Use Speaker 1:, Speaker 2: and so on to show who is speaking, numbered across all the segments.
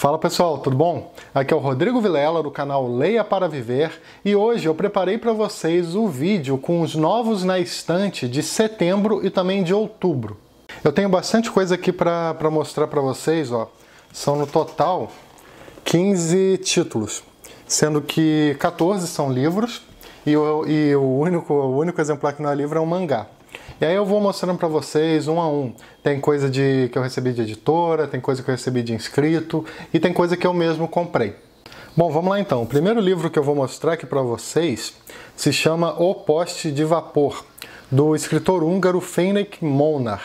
Speaker 1: Fala pessoal, tudo bom? Aqui é o Rodrigo Vilela do canal Leia para Viver e hoje eu preparei para vocês o vídeo com os novos na estante de setembro e também de outubro. Eu tenho bastante coisa aqui para mostrar para vocês, ó. São no total 15 títulos, sendo que 14 são livros e o único exemplar que não é livro é um mangá. E aí eu vou mostrando para vocês um a um. Tem coisa que eu recebi de editora, tem coisa que eu recebi de inscrito e tem coisa que eu mesmo comprei. Bom, vamos lá então. O primeiro livro que eu vou mostrar aqui para vocês se chama O Poste de Vapor, do escritor húngaro Ferenc Molnár.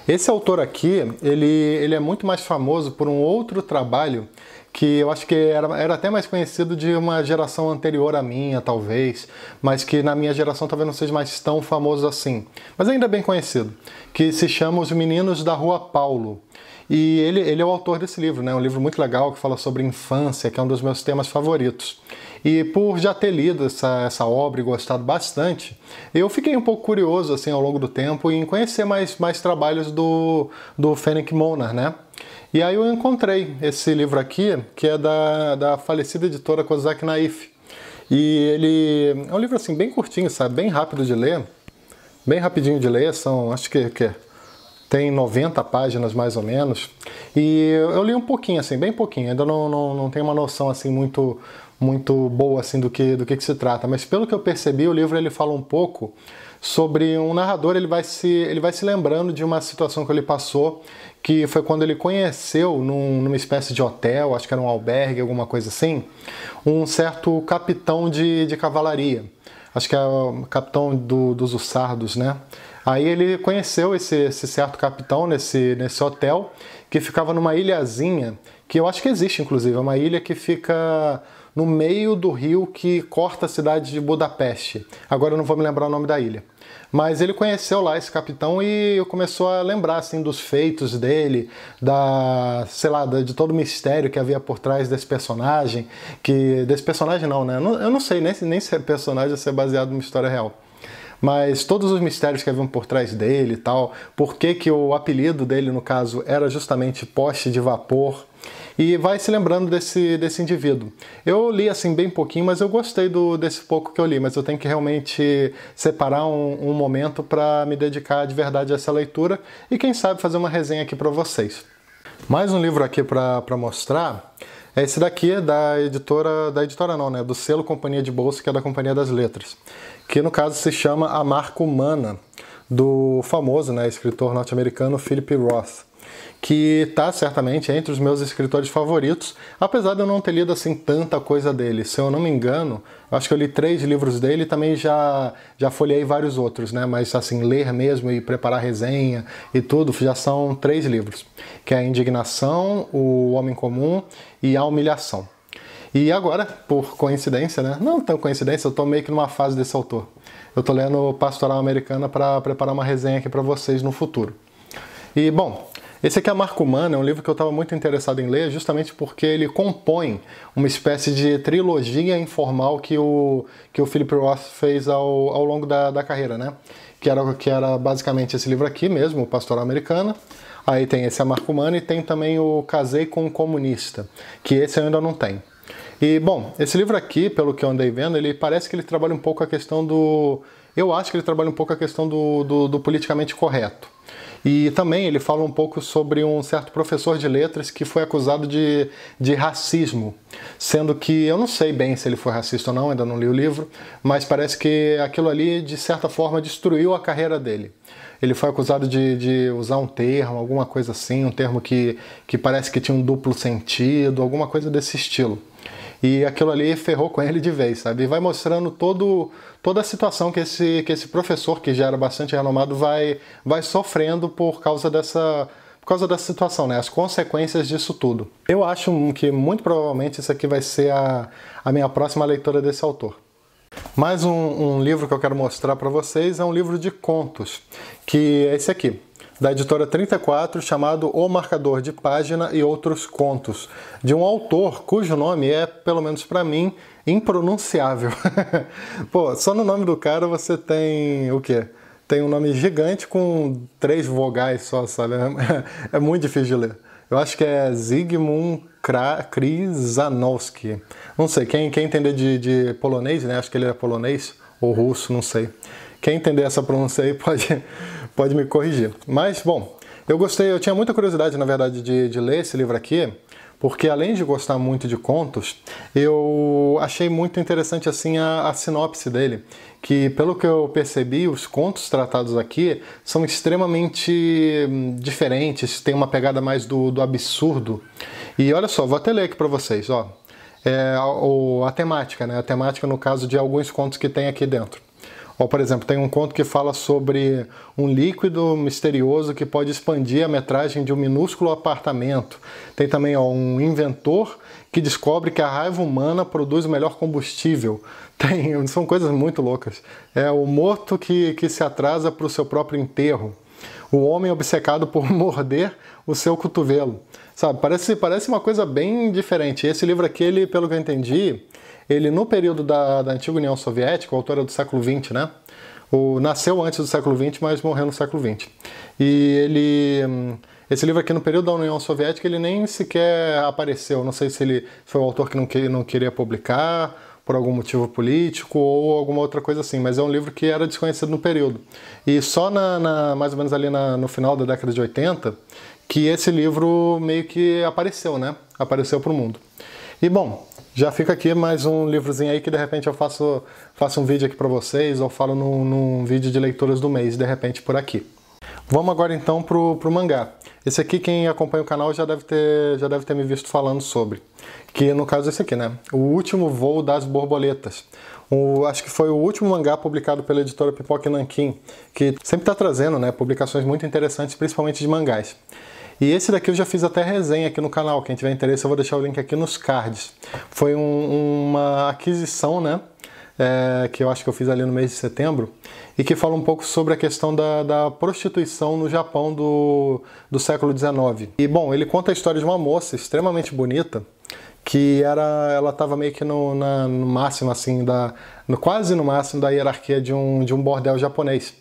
Speaker 1: Esse autor aqui, ele é muito mais famoso por um outro trabalho que eu acho que era até mais conhecido de uma geração anterior à minha, talvez, mas que na minha geração talvez não seja mais tão famoso assim, mas ainda bem conhecido, que se chama Os Meninos da Rua Paulo. E ele é o autor desse livro, né? Um livro muito legal que fala sobre infância, que é um dos meus temas favoritos. E por já ter lido essa obra e gostado bastante, eu fiquei um pouco curioso assim ao longo do tempo em conhecer mais trabalhos do Ferenc Molnár, né? E aí eu encontrei esse livro aqui, que é da falecida editora Kozak Naif. E ele é um livro assim bem curtinho, sabe? Bem rápido de ler, bem rapidinho de ler, acho que tem 90 páginas mais ou menos. E eu li um pouquinho, assim, bem pouquinho, ainda não tenho uma noção assim muito boa assim do que se trata, mas pelo que eu percebi, o livro ele fala um pouco sobre um narrador, ele vai se lembrando de uma situação que ele passou, que foi quando ele conheceu numa espécie de hotel, acho que era um albergue, alguma coisa assim, um certo capitão de cavalaria, acho que é o capitão dos hussardos, né? Aí ele conheceu esse certo capitão nesse hotel, que ficava numa ilhazinha, que eu acho que existe inclusive, é uma ilha que fica no meio do rio que corta a cidade de Budapeste. Agora eu não vou me lembrar o nome da ilha. Mas ele conheceu lá esse capitão e começou a lembrar assim dos feitos dele, de todo o mistério que havia por trás desse personagem, desse personagem não, né? Eu não sei nem se é personagem ou se é baseado numa história real. Mas todos os mistérios que haviam por trás dele e tal, por que o apelido dele, no caso, era justamente Poste de Vapor, e vai se lembrando desse indivíduo. Eu li assim bem pouquinho, mas eu gostei desse pouco que eu li, mas eu tenho que realmente separar um momento para me dedicar de verdade a essa leitura e quem sabe fazer uma resenha aqui para vocês. Mais um livro aqui para mostrar. Esse daqui é da editora não, né? Do selo Companhia de Bolsa, que é da Companhia das Letras, que no caso se chama A Marca Humana, do famoso, né, escritor norte-americano Philip Roth, que está certamente entre os meus escritores favoritos, apesar de eu não ter lido assim tanta coisa dele. Se eu não me engano, eu acho que eu li 3 livros dele e também já folhei vários outros, né? Mas assim, ler mesmo e preparar resenha e tudo, já são 3 livros, que é A Indignação, O Homem Comum e A Humilhação. E agora, por coincidência, né? Não tão coincidência, eu tô meio que numa fase desse autor. Eu tô lendo Pastoral Americana para preparar uma resenha aqui para vocês no futuro. E, bom, esse aqui é A Marca Humana, é um livro que eu estava muito interessado em ler, justamente porque ele compõe uma espécie de trilogia informal que o Philip Roth fez ao longo da carreira, né? Que era basicamente esse livro aqui mesmo, o Pastoral Americana. Aí tem esse A Marca Humana e tem também o Casei com um Comunista, que esse eu ainda não tenho. E, bom, esse livro aqui, pelo que eu andei vendo, ele parece que ele trabalha um pouco a questão eu acho que ele trabalha um pouco a questão do politicamente correto. E também ele fala um pouco sobre um certo professor de letras que foi acusado de racismo, sendo que eu não sei bem se ele foi racista ou não, ainda não li o livro, mas parece que aquilo ali, de certa forma, destruiu a carreira dele. Ele foi acusado de usar um termo, alguma coisa assim, um termo que parece que tinha um duplo sentido, alguma coisa desse estilo. E aquilo ali ferrou com ele de vez, sabe? E vai mostrando toda a situação que esse professor, que já era bastante renomado, vai sofrendo por causa dessa situação, né? As consequências disso tudo. Eu acho que muito provavelmente isso aqui vai ser a minha próxima leitura desse autor. Mais um livro que eu quero mostrar para vocês é um livro de contos, que é esse aqui, da editora 34, chamado O Marcador de Página e Outros Contos, de um autor cujo nome é, pelo menos para mim, impronunciável. Pô, só no nome do cara você tem o quê? Tem um nome gigante com 3 vogais só, sabe? É muito difícil de ler. Eu acho que é Zygmunt Krzyżanowski. Não sei, quem entender de polonês, né? Acho que ele é polonês ou russo, não sei. Quem entender essa pronúncia aí pode me corrigir. Mas, bom, eu gostei, eu tinha muita curiosidade, na verdade, de ler esse livro aqui, porque além de gostar muito de contos, eu achei muito interessante assim a sinopse dele, que pelo que eu percebi, os contos tratados aqui são extremamente diferentes, tem uma pegada mais do absurdo. E olha só, vou até ler aqui para vocês, ó. A temática, né? A temática no caso de alguns contos que tem aqui dentro. Ou, por exemplo, tem um conto que fala sobre um líquido misterioso que pode expandir a metragem de um minúsculo apartamento. Tem também um inventor que descobre que a raiva humana produz o melhor combustível. São coisas muito loucas. É o morto que se atrasa para o seu próprio enterro. O homem obcecado por morder o seu cotovelo. Sabe, parece uma coisa bem diferente. Esse livro aqui, ele, pelo que eu entendi, ele no período da antiga União Soviética, o autor é do século XX, né? Nasceu antes do século XX, mas morreu no século XX. E esse livro aqui no período da União Soviética, ele nem sequer apareceu. Não sei se ele foi o autor que não queria publicar, por algum motivo político ou alguma outra coisa assim, mas é um livro que era desconhecido no período. E só mais ou menos ali no final da década de 80, que esse livro meio que apareceu, né? Apareceu para o mundo. E bom, já fica aqui mais um livrozinho aí que de repente eu faço um vídeo aqui para vocês ou falo num vídeo de leituras do mês, de repente por aqui. Vamos agora então pro mangá. Esse aqui, quem acompanha o canal já deve ter me visto falando sobre. Que no caso é esse aqui, né? O Último Voo das Borboletas. Acho que foi o último mangá publicado pela editora Pipoca Nanquim, que sempre está trazendo, né, publicações muito interessantes, principalmente de mangás. E esse daqui eu já fiz até resenha aqui no canal. Quem tiver interesse eu vou deixar o link aqui nos cards. Foi uma aquisição, né? Que eu acho que eu fiz ali no mês de setembro, e que fala um pouco sobre a questão da prostituição no Japão do século XIX. E bom, ele conta a história de uma moça extremamente bonita, que ela estava meio que no máximo, assim, quase no máximo da hierarquia de um bordel japonês.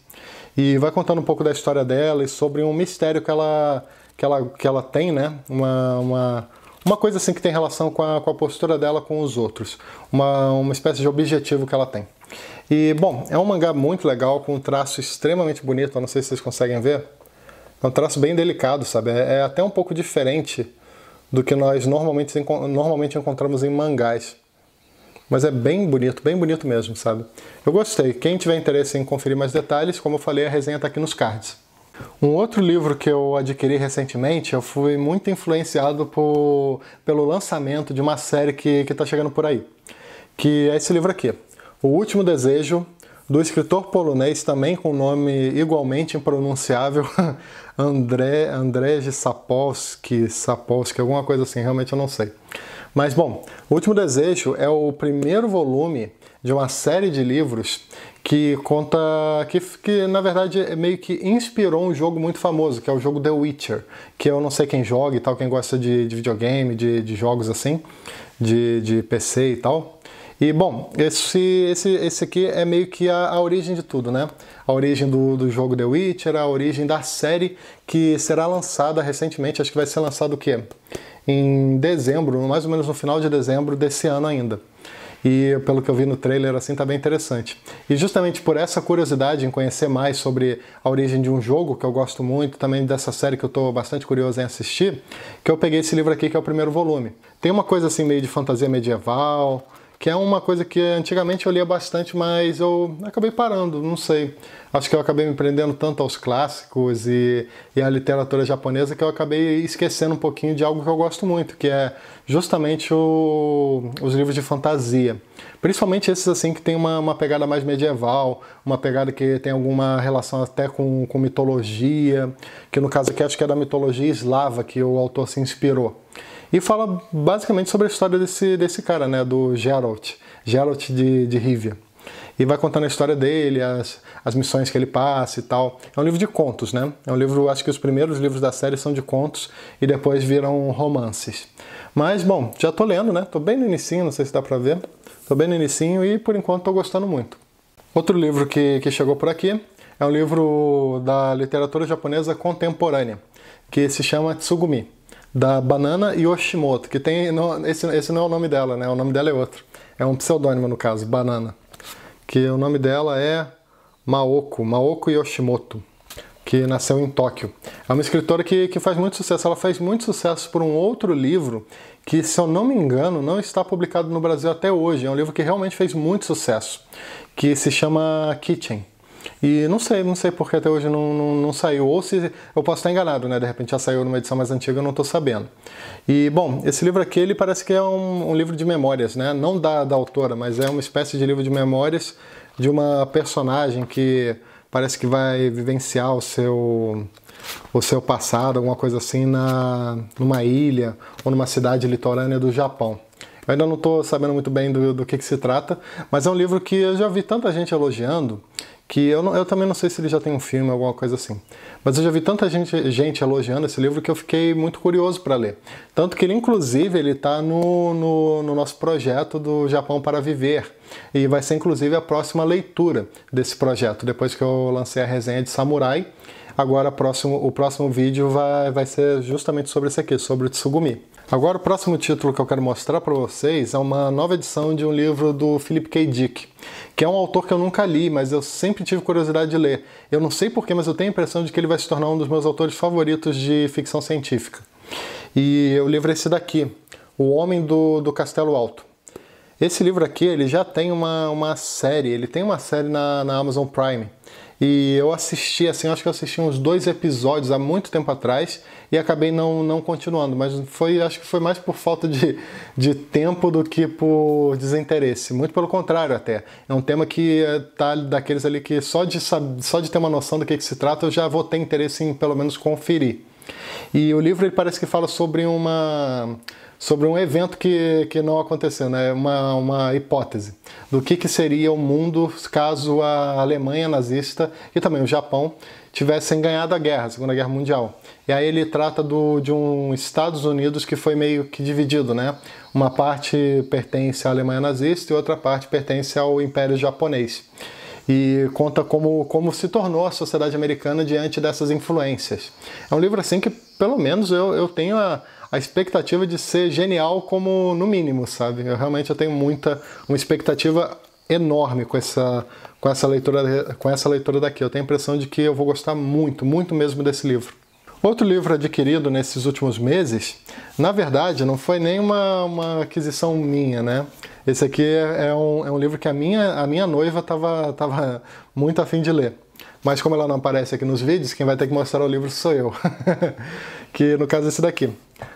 Speaker 1: E vai contando um pouco da história dela e sobre um mistério que ela tem, né? Uma coisa assim que tem relação com a postura dela com os outros. Uma espécie de objetivo que ela tem. E, bom, é um mangá muito legal, com um traço extremamente bonito, eu não sei se vocês conseguem ver. É um traço bem delicado, sabe? É até um pouco diferente do que nós normalmente encontramos em mangás. Mas é bem bonito mesmo, sabe? Eu gostei. Quem tiver interesse em conferir mais detalhes, como eu falei, a resenha está aqui nos cards. Um outro livro que eu adquiri recentemente, eu fui muito influenciado pelo lançamento de uma série que está chegando por aí, que é esse livro aqui, O Último Desejo, do escritor polonês, também com nome igualmente impronunciável, Andrzej Sapkowski, alguma coisa assim, realmente eu não sei. Mas bom, O Último Desejo é o primeiro volume de uma série de livros que conta, que na verdade meio que inspirou um jogo muito famoso, que é o jogo The Witcher, que eu não sei quem joga e tal, quem gosta de videogame, de jogos assim, de PC e tal. E bom, esse aqui é meio que a origem de tudo, né? A origem do jogo The Witcher, a origem da série que será lançada recentemente, acho que vai ser lançado o quê? Em dezembro, mais ou menos no final de dezembro desse ano ainda. E pelo que eu vi no trailer, assim, tá bem interessante. E justamente por essa curiosidade em conhecer mais sobre a origem de um jogo, que eu gosto muito, também dessa série que eu tô bastante curioso em assistir, que eu peguei esse livro aqui, que é o primeiro volume. Tem uma coisa assim meio de fantasia medieval, que é uma coisa que antigamente eu lia bastante, mas eu acabei parando, não sei. Acho que eu acabei me prendendo tanto aos clássicos e à literatura japonesa que eu acabei esquecendo um pouquinho de algo que eu gosto muito, que é justamente os livros de fantasia. Principalmente esses assim que tem uma pegada mais medieval, uma pegada que tem alguma relação até com mitologia, que no caso aqui acho que é da mitologia eslava que o autor se inspirou. E fala basicamente sobre a história desse cara, né, do Geralt de Rivia. E vai contando a história dele, as missões que ele passa e tal. É um livro de contos, né? É um livro, acho que os primeiros livros da série são de contos e depois viram romances. Mas, bom, já tô lendo, né? Tô bem no inicinho, não sei se dá pra ver. Tô bem no inicinho e, por enquanto, tô gostando muito. Outro livro que chegou por aqui é um livro da literatura japonesa contemporânea, que se chama Tsugumi. da Banana Yoshimoto, que tem... Esse não é o nome dela, né? O nome dela é outro. É um pseudônimo, no caso, Banana. Que o nome dela é Maoko Yoshimoto, que nasceu em Tóquio. É uma escritora que faz muito sucesso. Ela faz muito sucesso por um outro livro que, se eu não me engano, não está publicado no Brasil até hoje. É um livro que realmente fez muito sucesso, que se chama Kitchen. E não sei porque até hoje não saiu, ou se eu posso estar enganado, né? De repente já saiu numa edição mais antiga, eu não estou sabendo. E, bom, esse livro aqui, ele parece que é um livro de memórias, né? Não da autora, mas é uma espécie de livro de memórias de uma personagem que parece que vai vivenciar o seu passado, alguma coisa assim, numa ilha ou numa cidade litorânea do Japão. Eu ainda não estou sabendo muito bem do que se trata, mas é um livro que eu já vi tanta gente elogiando, que eu também não sei se ele já tem um filme, alguma coisa assim. Mas eu já vi tanta gente elogiando esse livro que eu fiquei muito curioso para ler. Tanto que ele, inclusive, ele está no nosso projeto do Japão para Viver. E vai ser, inclusive, a próxima leitura desse projeto. Depois que eu lancei a resenha de Samurai, agora o próximo vídeo vai ser justamente sobre esse aqui, sobre o Tsugumi. Agora o próximo título que eu quero mostrar para vocês é uma nova edição de um livro do Philip K. Dick, que é um autor que eu nunca li, mas eu sempre tive curiosidade de ler. Eu não sei porquê, mas eu tenho a impressão de que ele vai se tornar um dos meus autores favoritos de ficção científica. E o livro é esse daqui, O Homem do Castelo Alto. Esse livro aqui, ele já tem uma série, ele tem uma série na Amazon Prime. E eu assisti, assim, acho que eu assisti uns 2 episódios há muito tempo atrás e acabei não continuando, mas acho que foi mais por falta de tempo do que por desinteresse. Muito pelo contrário até. É um tema que tá daqueles ali que só de ter uma noção do que se trata eu já vou ter interesse em pelo menos conferir. E o livro ele parece que fala sobre um evento que não aconteceu, né? Uma hipótese do que seria o mundo caso a Alemanha nazista e também o Japão tivessem ganhado a Segunda Guerra Mundial. E aí ele trata de um Estados Unidos que foi meio que dividido, né? Uma parte pertence à Alemanha nazista e outra parte pertence ao Império Japonês. E conta como se tornou a sociedade americana diante dessas influências. É um livro assim que, pelo menos, eu tenho a expectativa de ser genial como no mínimo, sabe? Eu realmente tenho uma expectativa enorme com essa leitura daqui. Eu tenho a impressão de que eu vou gostar muito, muito mesmo desse livro. Outro livro adquirido nesses últimos meses, na verdade, não foi nem uma aquisição minha, né? Esse aqui é um livro que a minha noiva estava muito afim de ler. Mas como ela não aparece aqui nos vídeos, quem vai ter que mostrar o livro sou eu. Que no caso é esse daqui,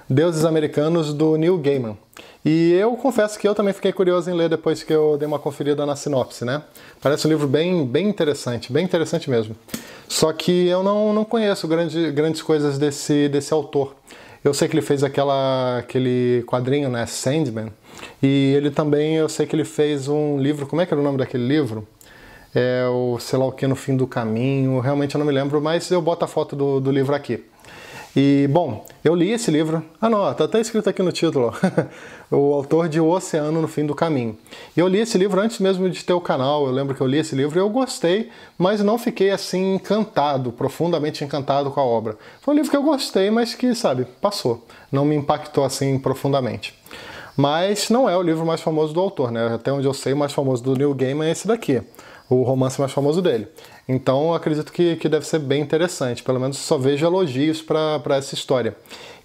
Speaker 1: Deuses Americanos, do Neil Gaiman. E eu confesso que eu também fiquei curioso em ler depois que eu dei uma conferida na sinopse, né? Parece um livro bem interessante mesmo. Só que eu não conheço grandes coisas desse autor. Eu sei que ele fez aquele quadrinho, né, Sandman, e ele também, eu sei que ele fez um livro, como é que era o nome daquele livro? É o sei lá o que no fim do caminho, realmente eu não me lembro, mas eu boto a foto do livro aqui. E, bom, eu li esse livro, tá até escrito aqui no título, o autor de O Oceano no Fim do Caminho. E eu li esse livro antes mesmo de ter o canal, eu lembro que eu li esse livro e eu gostei, mas não fiquei assim encantado, profundamente encantado com a obra. Foi um livro que eu gostei, mas que, sabe, passou, não me impactou assim profundamente. Mas não é o livro mais famoso do autor, né? Até onde eu sei, o mais famoso do Neil Gaiman é esse daqui, o romance mais famoso dele. Então eu acredito que deve ser bem interessante, pelo menos só vejo elogios para essa história.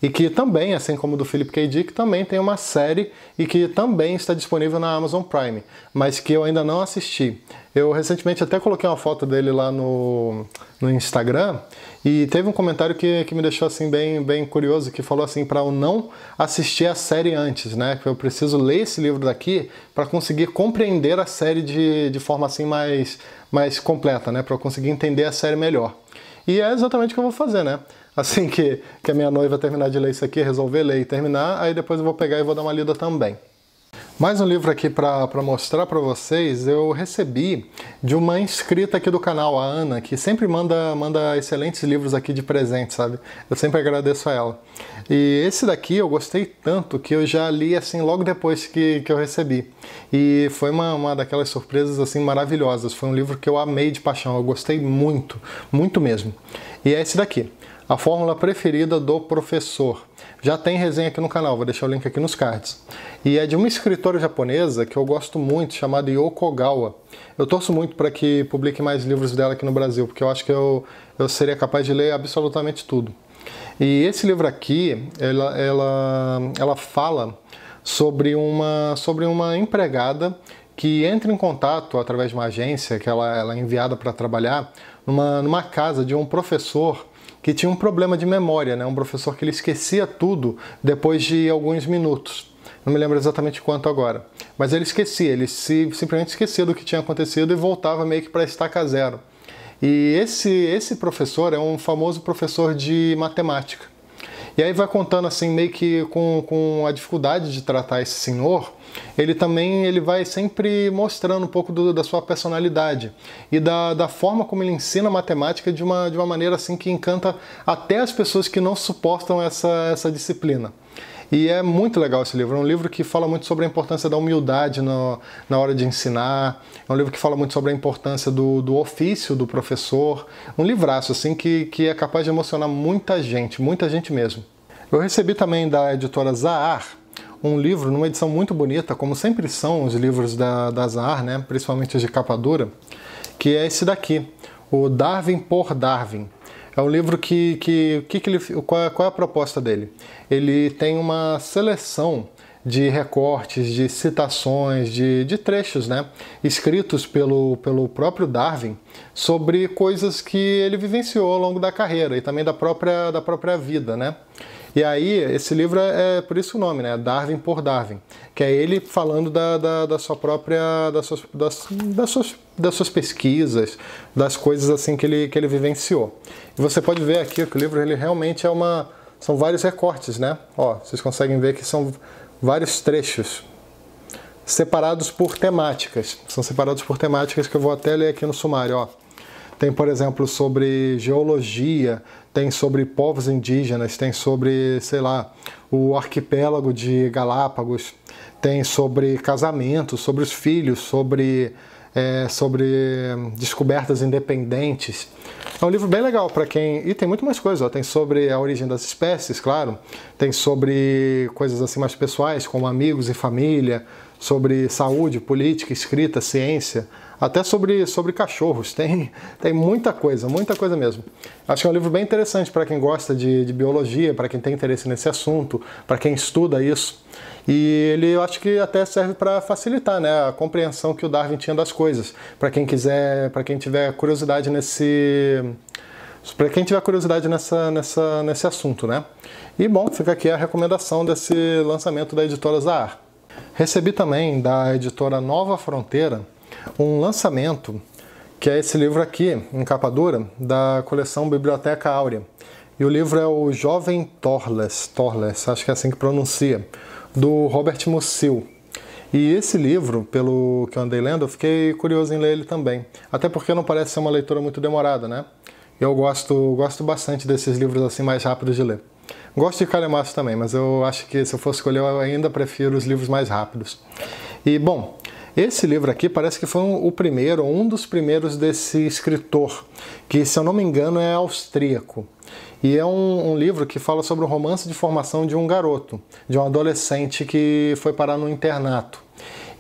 Speaker 1: E que também, assim como o do Philip K. Dick, também tem uma série e que também está disponível na Amazon Prime, mas que eu ainda não assisti. Eu recentemente até coloquei uma foto dele lá no Instagram e teve um comentário que me deixou assim bem curioso, que falou assim para eu não assistir a série antes, né? Que eu preciso ler esse livro daqui para conseguir compreender a série de forma assim mais completa, né? Para eu conseguir entender a série melhor. E é exatamente o que eu vou fazer, né? Assim que a minha noiva terminar de ler isso aqui, resolver ler e terminar, aí depois eu vou pegar e vou dar uma lida também. Mais um livro aqui para mostrar para vocês, eu recebi de uma inscrita aqui do canal, a Ana, que sempre manda excelentes livros aqui de presente, sabe? Eu sempre agradeço a ela. E esse daqui eu gostei tanto que eu já li assim logo depois que eu recebi. E foi uma daquelas surpresas assim maravilhosas. Foi um livro que eu amei de paixão, eu gostei muito, muito mesmo. E é esse daqui, A fórmula preferida do professor. Já tem resenha aqui no canal, vou deixar o link aqui nos cards. E é de uma escritora japonesa que eu gosto muito, chamada Yoko Ogawa. Eu torço muito para que publique mais livros dela aqui no Brasil, porque eu acho que eu seria capaz de ler absolutamente tudo. E esse livro aqui, ela fala sobre uma empregada que entra em contato através de uma agência que ela é enviada para trabalhar numa casa de um professor que tinha um problema de memória, né? Um professor que ele esquecia tudo depois de alguns minutos. Não me lembro exatamente quanto agora. Mas ele esquecia, ele simplesmente esquecia do que tinha acontecido e voltava meio que para estaca zero. E esse professor é um famoso professor de matemática. E aí vai contando assim, meio que com a dificuldade de tratar esse senhor, ele vai sempre mostrando um pouco da sua personalidade e da forma como ele ensina matemática de uma maneira assim que encanta até as pessoas que não suportam essa disciplina. E é muito legal esse livro, é um livro que fala muito sobre a importância da humildade na hora de ensinar, é um livro que fala muito sobre a importância do ofício do professor, um livraço assim que é capaz de emocionar muita gente mesmo. Eu recebi também da editora Zahar um livro numa edição muito bonita, como sempre são os livros da Zahar, né? Principalmente os de capa dura, que é esse daqui, o Darwin por Darwin. É um livro qual é a proposta dele? Ele tem uma seleção de recortes, de citações, de trechos, né, escritos pelo próprio Darwin sobre coisas que ele vivenciou ao longo da carreira e também da própria vida, né? E aí, esse livro é por isso o nome, né? Darwin por Darwin, que é ele falando das suas pesquisas, das coisas assim que ele vivenciou. E você pode ver aqui que o livro ele realmente são vários recortes, né? Ó, vocês conseguem ver que são vários trechos separados por temáticas. São separados por temáticas que eu vou até ler aqui no sumário, ó. Tem, por exemplo, sobre geologia, tem sobre povos indígenas, tem sobre, sei lá, o arquipélago de Galápagos, tem sobre casamento, sobre os filhos, sobre descobertas independentes. É um livro bem legal para quem... E tem muito mais coisa, ó. Tem sobre a origem das espécies, claro, tem sobre coisas assim mais pessoais, como amigos e família, sobre saúde, política, escrita, ciência, até sobre cachorros. Tem muita coisa mesmo. Acho que é um livro bem interessante para quem gosta de biologia, para quem tem interesse nesse assunto, para quem estuda isso. E eu acho que até serve para facilitar, né, a compreensão que o Darwin tinha das coisas. Para quem tiver curiosidade nesse assunto, né? E bom, fica aqui a recomendação desse lançamento da editora Zahar. Recebi também da editora Nova Fronteira um lançamento, que é esse livro aqui, em capa dura, da coleção Biblioteca Áurea. E o livro é o Jovem Thorles, acho que é assim que pronuncia, do Robert Musil. E esse livro, pelo que eu andei lendo, eu fiquei curioso em ler ele também. Até porque não parece ser uma leitura muito demorada, né? Eu gosto bastante desses livros assim mais rápidos de ler. Gosto de calhamaço também, mas eu acho que se eu fosse escolher, eu ainda prefiro os livros mais rápidos. E, bom, esse livro aqui parece que foi um dos primeiros desse escritor, que, se eu não me engano, é austríaco. E é um livro que fala sobre o romance de formação de um garoto, de um adolescente que foi parar no internato.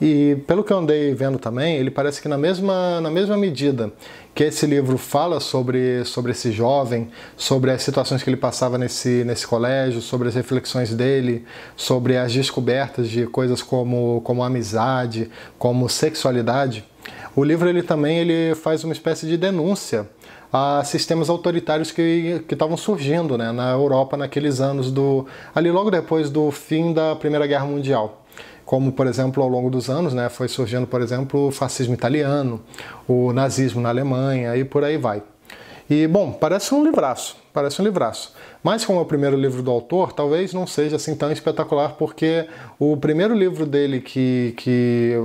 Speaker 1: E pelo que eu andei vendo também, ele parece que na mesma medida que esse livro fala sobre esse jovem, sobre as situações que ele passava nesse colégio, sobre as reflexões dele, sobre as descobertas de coisas como amizade, como sexualidade, o livro ele faz uma espécie de denúncia a sistemas autoritários que estavam surgindo, né, na Europa naqueles anos ali logo depois do fim da Primeira Guerra Mundial. Como, por exemplo, ao longo dos anos, né, foi surgindo, por exemplo, o fascismo italiano, o nazismo na Alemanha e por aí vai. E, bom, parece um livraço. Mas como é o primeiro livro do autor, talvez não seja assim tão espetacular, porque o primeiro livro dele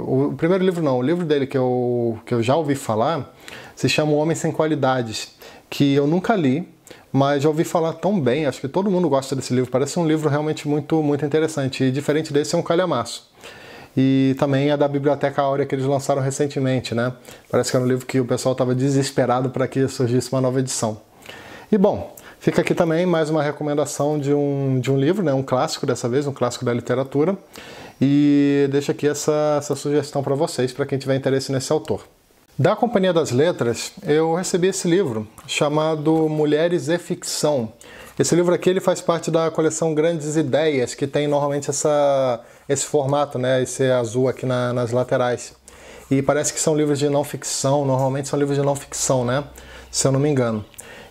Speaker 1: o livro dele que eu já ouvi falar, se chama O Homem Sem Qualidades, que eu nunca li, mas já ouvi falar tão bem, acho que todo mundo gosta desse livro, parece um livro realmente muito, muito interessante, e diferente desse é um calhamaço. E também é da Biblioteca Áurea que eles lançaram recentemente, né? Parece que era um livro que o pessoal estava desesperado para que surgisse uma nova edição. E bom, Fica aqui também mais uma recomendação de um livro, né? Um clássico dessa vez, um clássico da literatura. E deixo aqui essa sugestão para vocês, para quem tiver interesse nesse autor. Da Companhia das Letras, eu recebi esse livro chamado Mulheres e Ficção. Esse livro aqui ele faz parte da coleção Grandes Ideias, que tem normalmente esse formato, né? Esse azul aqui nas laterais. E parece que são livros de não ficção, normalmente são livros de não ficção, né? Se eu não me engano.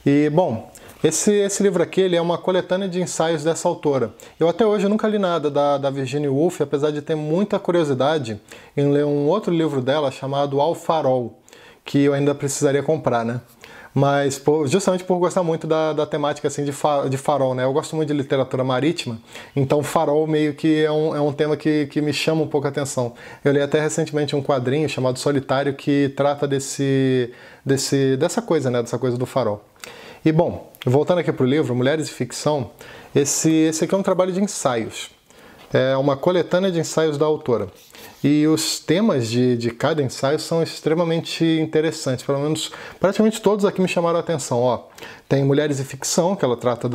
Speaker 1: E, bom, esse livro aqui ele é uma coletânea de ensaios dessa autora. Eu até hoje nunca li nada da Virginia Woolf, apesar de ter muita curiosidade em ler um outro livro dela chamado Ao Farol, que eu ainda precisaria comprar, né? Mas justamente por gostar muito da temática assim, de farol, né? Eu gosto muito de literatura marítima, então farol meio que é um tema que me chama um pouco a atenção. Eu li até recentemente um quadrinho chamado Solitário que trata dessa coisa, né? Dessa coisa do farol. E bom, voltando aqui para o livro, Mulheres e Ficção, esse aqui é um trabalho de ensaios. É uma coletânea de ensaios da autora. E os temas de cada ensaio são extremamente interessantes, pelo menos praticamente todos aqui me chamaram a atenção. Ó, tem Mulheres e Ficção, que ela trata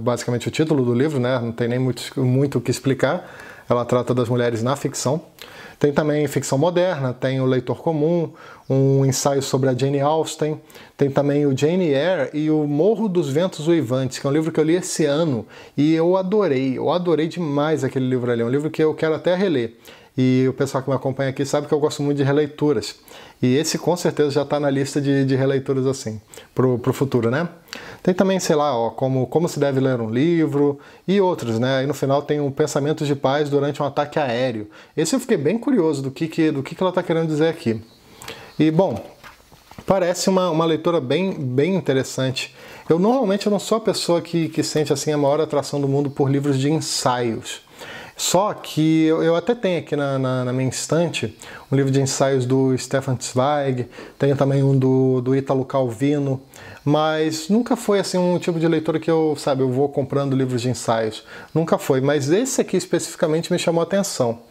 Speaker 1: basicamente o título do livro, né? Não tem nem muito o que explicar. Ela trata das mulheres na ficção. Tem também ficção moderna, tem o Leitor Comum, um ensaio sobre a Jane Austen, tem também o Jane Eyre e o Morro dos Ventos Uivantes, que é um livro que eu li esse ano e eu adorei demais aquele livro ali, é um livro que eu quero até reler. E o pessoal que me acompanha aqui sabe que eu gosto muito de releituras. E esse com certeza já está na lista de releituras assim, pro futuro, né? Tem também, sei lá, ó, como se deve ler um livro e outros, né? Aí no final tem um Pensamentos de Paz durante um ataque aéreo. Esse eu fiquei bem curioso do que ela está querendo dizer aqui. E, bom, parece uma leitura bem interessante. Normalmente eu não sou a pessoa que sente assim a maior atração do mundo por livros de ensaios. Só que eu até tenho aqui na minha estante um livro de ensaios do Stefan Zweig, tenho também um do Ítalo Calvino, mas nunca foi assim um tipo de leitura que eu vou comprando livros de ensaios. Nunca foi, mas esse aqui especificamente me chamou a atenção.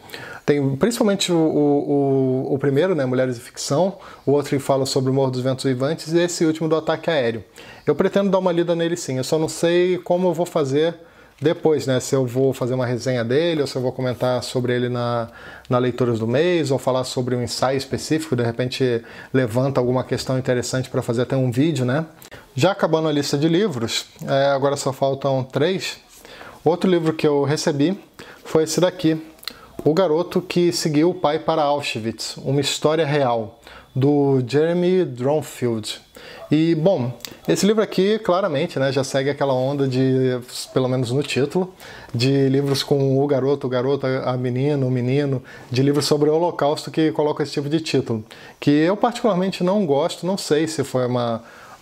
Speaker 1: Tem principalmente o primeiro, né, Mulheres e Ficção, o outro que fala sobre o Morro dos Ventos Uivantes e esse último do Ataque Aéreo. Eu pretendo dar uma lida nele sim, eu só não sei como eu vou fazer depois, né? Se eu vou fazer uma resenha dele, ou se eu vou comentar sobre ele na Leituras do Mês, ou falar sobre um ensaio específico, de repente levanta alguma questão interessante para fazer até um vídeo, né? Já acabando a lista de livros, agora só faltam 3. Outro livro que eu recebi foi esse daqui, O Garoto que Seguiu o Pai para Auschwitz, uma história real, do Jeremy Dronfield. E, bom, esse livro aqui, claramente, né, já segue aquela onda de, pelo menos no título, de livros com o garoto, a menina, o menino, de livros sobre o Holocausto que colocam esse tipo de título. Que eu particularmente não gosto, não sei se foi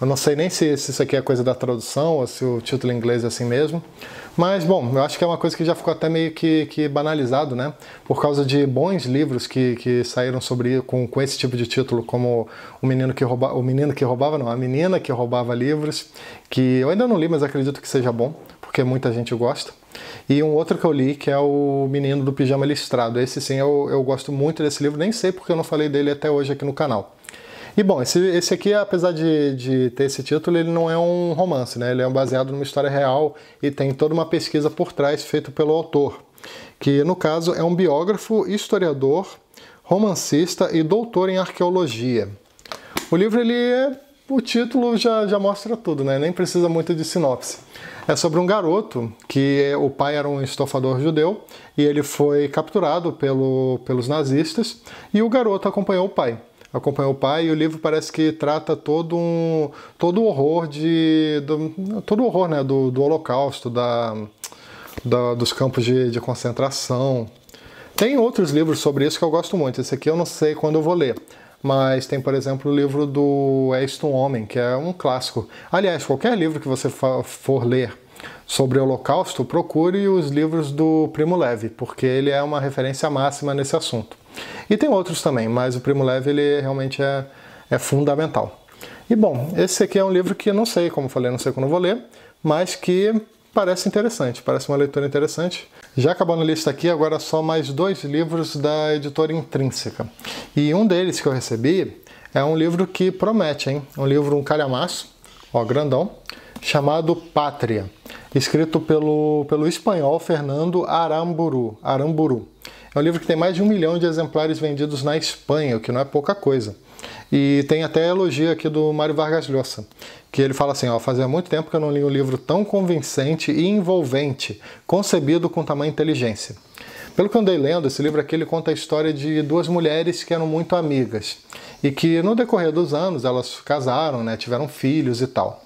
Speaker 1: eu não sei nem se isso aqui é coisa da tradução ou se o título em inglês é assim mesmo. Mas, bom, eu acho que é uma coisa que já ficou até meio que banalizado, né? Por causa de bons livros que saíram com esse tipo de título, como A Menina que Roubava Livros, que eu ainda não li, mas acredito que seja bom, porque muita gente gosta. E um outro que eu li, que é O Menino do Pijama Listrado. Esse sim, eu gosto muito desse livro, nem sei porque eu não falei dele até hoje aqui no canal. E bom, esse aqui, apesar de ter esse título, ele não é um romance, né? Ele é baseado numa história real e tem toda uma pesquisa por trás feita pelo autor, que no caso é um biógrafo, historiador, romancista e doutor em arqueologia. O livro, o título já mostra tudo, né? Nem precisa muito de sinopse. É sobre um garoto que o pai era um estofador judeu e ele foi capturado pelos nazistas e o garoto acompanhou o pai. E o livro parece que trata todo o horror né, do Holocausto, dos campos de concentração. Tem outros livros sobre isso que eu gosto muito. Esse aqui eu não sei quando eu vou ler. Mas tem, por exemplo, o livro do És tu um Homem, que é um clássico. Aliás, qualquer livro que você for ler sobre o Holocausto, procure os livros do Primo Levi, porque ele é uma referência máxima nesse assunto. E tem outros também, mas o Primo Levi ele realmente é fundamental. E bom, esse aqui é um livro que eu não sei, como eu falei, não sei quando eu vou ler, mas que parece interessante, parece uma leitura interessante. Já acabando a lista aqui, agora só mais 2 livros da editora Intrínseca. E um deles que eu recebi é um livro que promete, hein? Um livro, um calhamaço, ó, grandão, chamado Pátria, escrito pelo espanhol Fernando Aramburu. É um livro que tem mais de 1 milhão de exemplares vendidos na Espanha, o que não é pouca coisa. E tem até elogio aqui do Mário Vargas Llosa, que ele fala assim, ó, fazia muito tempo que eu não li um livro tão convincente e envolvente, concebido com tamanha inteligência. Pelo que eu andei lendo, esse livro aqui ele conta a história de duas mulheres que eram muito amigas e que no decorrer dos anos elas casaram, né, tiveram filhos e tal.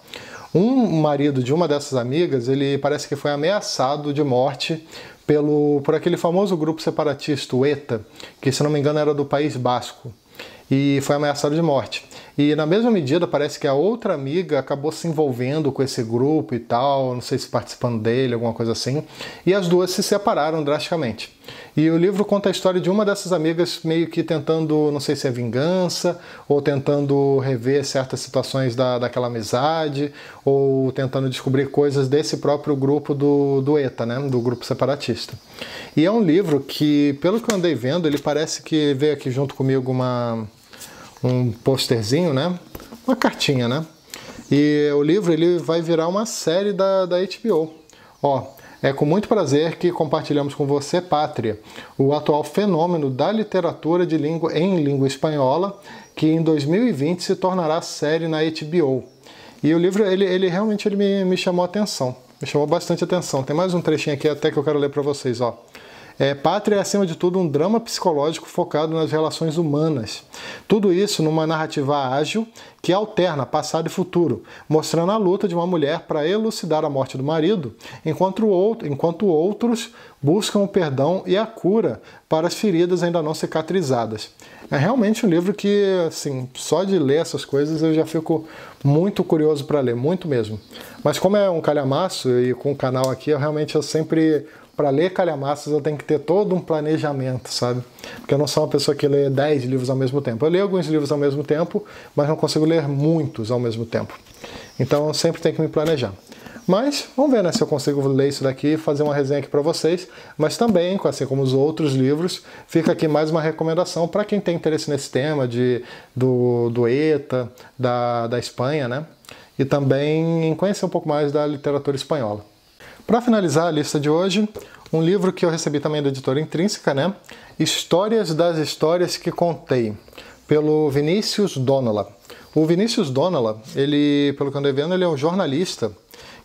Speaker 1: Um marido de uma dessas amigas, ele parece que foi ameaçado de morte por aquele famoso grupo separatista, o ETA, que se não me engano era do País Basco, e foi ameaçado de morte. E na mesma medida parece que a outra amiga acabou se envolvendo com esse grupo e tal, não sei se participando dele, alguma coisa assim, e as duas se separaram drasticamente. E o livro conta a história de uma dessas amigas meio que tentando, não sei se é vingança, ou tentando rever certas situações daquela amizade, ou tentando descobrir coisas desse próprio grupo do ETA, né, do grupo separatista. E é um livro que, pelo que eu andei vendo, ele parece que veio aqui junto comigo um posterzinho, né? Uma cartinha, né? E o livro ele vai virar uma série da HBO. Ó, é com muito prazer que compartilhamos com você Pátria, o atual fenômeno da literatura em língua espanhola, que em 2020 se tornará série na HBO. E o livro, ele realmente me chamou a atenção, me chamou bastante atenção. Tem mais um trechinho aqui até que eu quero ler para vocês, ó. Pátria é, acima de tudo, um drama psicológico focado nas relações humanas. Tudo isso numa narrativa ágil que alterna passado e futuro, mostrando a luta de uma mulher para elucidar a morte do marido, enquanto outros buscam o perdão e a cura para as feridas ainda não cicatrizadas. É realmente um livro que, assim, só de ler essas coisas eu já fico muito curioso para ler, muito mesmo. Mas como é um calhamaço e com o canal aqui, eu sempre... Para ler calhamaços eu tenho que ter todo um planejamento, sabe? Porque eu não sou uma pessoa que lê 10 livros ao mesmo tempo. Eu leio alguns livros ao mesmo tempo, mas não consigo ler muitos ao mesmo tempo. Então eu sempre tenho que me planejar. Mas vamos ver, né, se eu consigo ler isso daqui e fazer uma resenha aqui para vocês. Mas também, assim como os outros livros, fica aqui mais uma recomendação para quem tem interesse nesse tema do ETA, da Espanha, né? E também em conhecer um pouco mais da literatura espanhola. Para finalizar a lista de hoje, um livro que eu recebi também da editora Intrínseca, né? Histórias das Histórias que Contei, pelo Vinícius Donala. O Vinícius Donala, ele, pelo que eu andei vendo, ele é um jornalista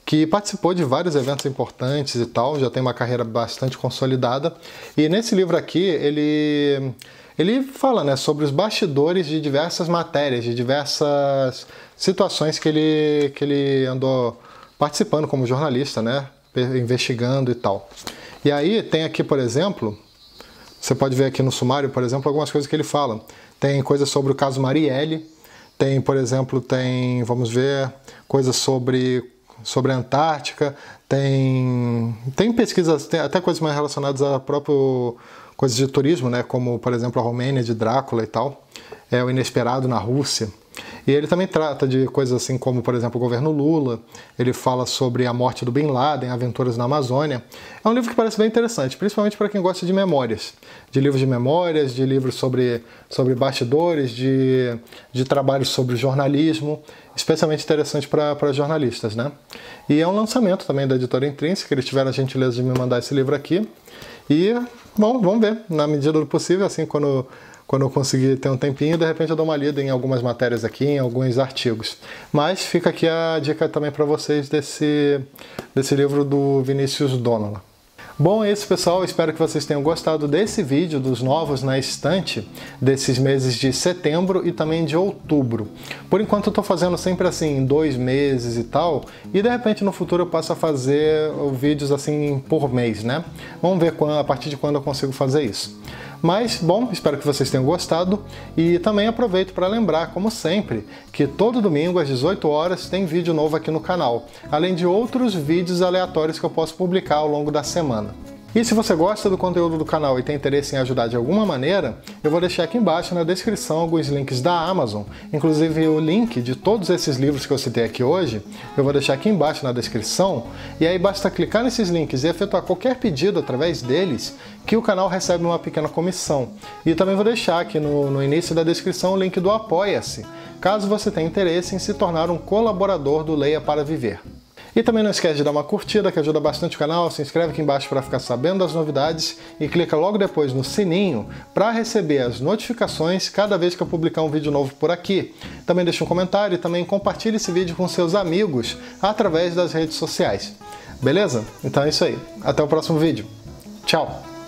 Speaker 1: que participou de vários eventos importantes e tal, já tem uma carreira bastante consolidada. E nesse livro aqui, ele fala, né, sobre os bastidores de diversas matérias, de diversas situações que ele andou participando como jornalista, né? Investigando e tal. E aí tem aqui, por exemplo, você pode ver aqui no sumário, por exemplo, algumas coisas que ele fala. Tem coisas sobre o caso Marielle, tem, por exemplo, vamos ver, coisas sobre a Antártica, tem pesquisas, tem até coisas mais relacionadas a próprio coisas de turismo, né, como, por exemplo, a Romênia de Drácula e tal, o inesperado na Rússia. E ele também trata de coisas assim como, por exemplo, o governo Lula. Ele fala sobre a morte do Bin Laden, aventuras na Amazônia. É um livro que parece bem interessante, principalmente para quem gosta de memórias. De livros de memórias, de livros sobre bastidores, de trabalhos sobre jornalismo. Especialmente interessante para jornalistas, né? E é um lançamento também da editora Intrínseca. Eles tiveram a gentileza de me mandar esse livro aqui. E, bom, vamos ver, na medida do possível, assim, quando eu conseguir ter um tempinho, de repente eu dou uma lida em algumas matérias aqui, em alguns artigos. Mas fica aqui a dica também para vocês desse livro do Vinícius Donala. Bom, é isso, pessoal. Espero que vocês tenham gostado desse vídeo dos novos na estante desses meses de setembro e também de outubro. Por enquanto eu estou fazendo sempre assim, em 2 meses e tal, e de repente no futuro eu passo a fazer vídeos assim por mês, né? Vamos ver a partir de quando eu consigo fazer isso. Mas, bom, espero que vocês tenham gostado e também aproveito para lembrar, como sempre, que todo domingo às 18 horas tem vídeo novo aqui no canal, além de outros vídeos aleatórios que eu posso publicar ao longo da semana. E se você gosta do conteúdo do canal e tem interesse em ajudar de alguma maneira, eu vou deixar aqui embaixo na descrição alguns links da Amazon, inclusive o link de todos esses livros que eu citei aqui hoje, eu vou deixar aqui embaixo na descrição, e aí basta clicar nesses links e efetuar qualquer pedido através deles, que o canal recebe uma pequena comissão. E também vou deixar aqui no início da descrição o link do Apoia-se, caso você tenha interesse em se tornar um colaborador do Leia para Viver. E também não esquece de dar uma curtida, que ajuda bastante o canal, se inscreve aqui embaixo para ficar sabendo das novidades e clica logo depois no sininho para receber as notificações cada vez que eu publicar um vídeo novo por aqui. Também deixa um comentário e também compartilhe esse vídeo com seus amigos através das redes sociais. Beleza? Então é isso aí. Até o próximo vídeo. Tchau!